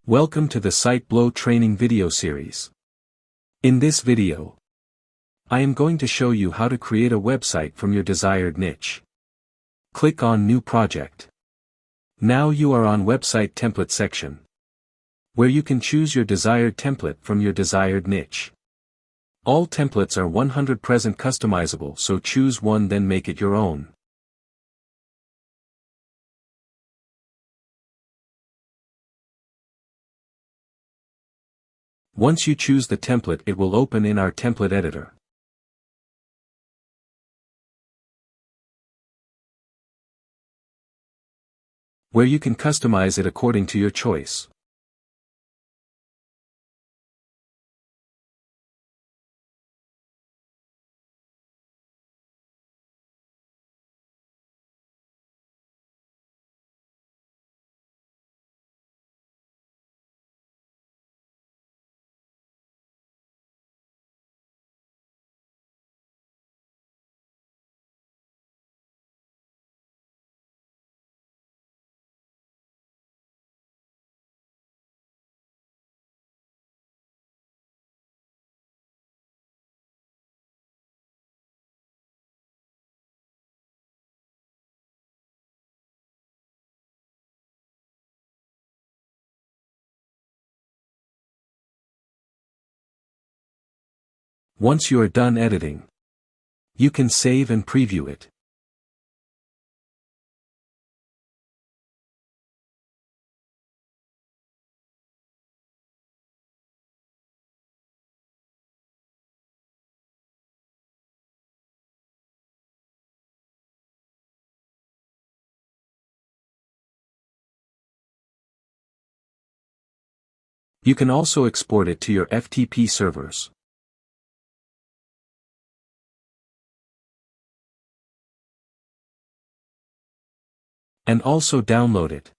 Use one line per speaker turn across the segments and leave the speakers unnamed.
Welcome to the SiteBlow training video series. In this video, I am going to show you how to create a website from your desired niche. Click on New Project. Now you are on Website Template section, where you can choose your desired template from your desired niche. All templates are 100% customizable, so choose one, then make it your own. Once you choose the template, it will open in our template editor. Where you can customize it according to your choice. Once you are done editing, you can save and preview it. You can also export it to your FTP servers. And also download it.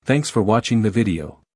Thanks for watching the video.